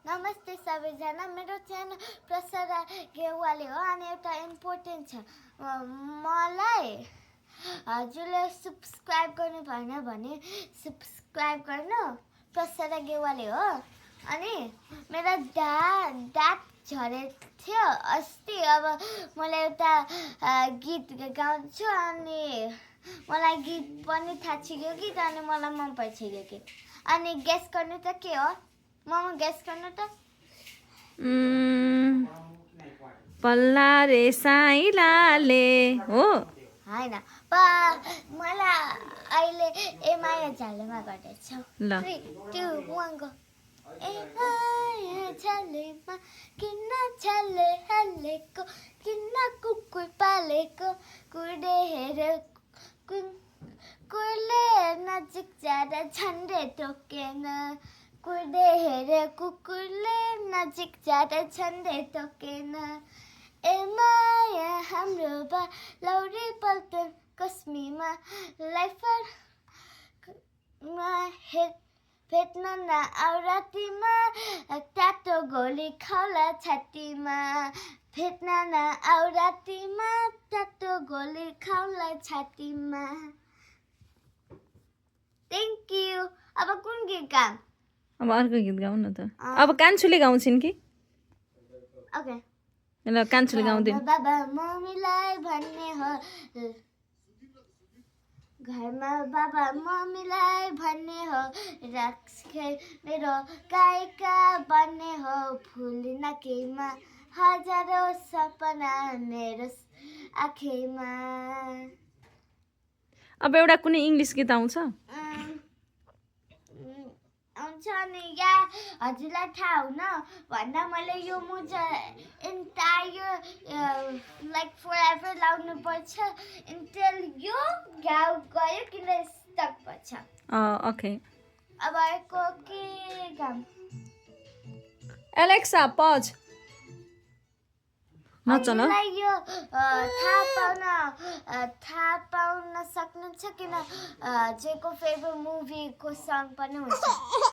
नमस्ते सबैजना मेरो च्यानल प्रसारा गेवाली हो अनि एउटा इम्पोर्टेन्ट छ मलाई हजुरले सब्स्क्राइब गर्नु भएन भने सब्स्क्राइब गर्नु प्रसारा गेवाली हो अनि मेरो ड्याड झरेको थियो अस्ति अब मलाई एउटा गीत गाउँछु अनि मलाई गीत पनि थाहा छिग्यो गीत अनि मलाई मन परिसक्यो गीत अनि गेस गर्नु त के हो ममा गेस गर्नु त पल्ला रे साइलाले हो हैन मलाई अहिले एमाया झलेमा गर्दैछ ल 3 2 1 गो एमाया झलेमा किन झले हालेको किन कुकुर पालेको कुर्दे हेर कुकुरले नजिक जाँदा झन्डै टोकेन कुर्दे हेरे कुकुरले नजिक जाँदा झन्डै टोकेन ए माया हाम्रो बा लौरी पल्टन कस्मीमा लाइफरमा भेट्न न औरातीमा टाटो गोली खाउला छातीमा भेट्न न औरातीमा टाटो गोली खाउला छातीमा थ्याङ्क यू अब कुन गीत गाऊँ अब अर्को गीत गाउँ न त अब कान्छुले गाउँछिन् कि ओके ल कान्छुले गाउँदिन् बाबा मम्मीलाई भन्ने हो घरमा बाबा मम्मीलाई भन्ने हो राखे मेरो गायिका बन्ने हो फुल नकेमा हजारौँ सपना मेरो आँखैमा अब एउटा कुनै इङ्ग्लिस गीत आउँछ आउँछ अनि या हजुरलाई थाहा हुन भन्दा मैले यो मुजा इन्टायर लाइक फरएभर लाउनु पर्छ इन्टेल यो गाउँ गयो किन स्टक पर्छ ओके अब अर्को के गाउँ एलेक्सा पज नचल हजुरलाई यो थाहा पाउन सक्नुहुन्छ किन जेको फेभरेट मुभीको सङ पनि हुन्छ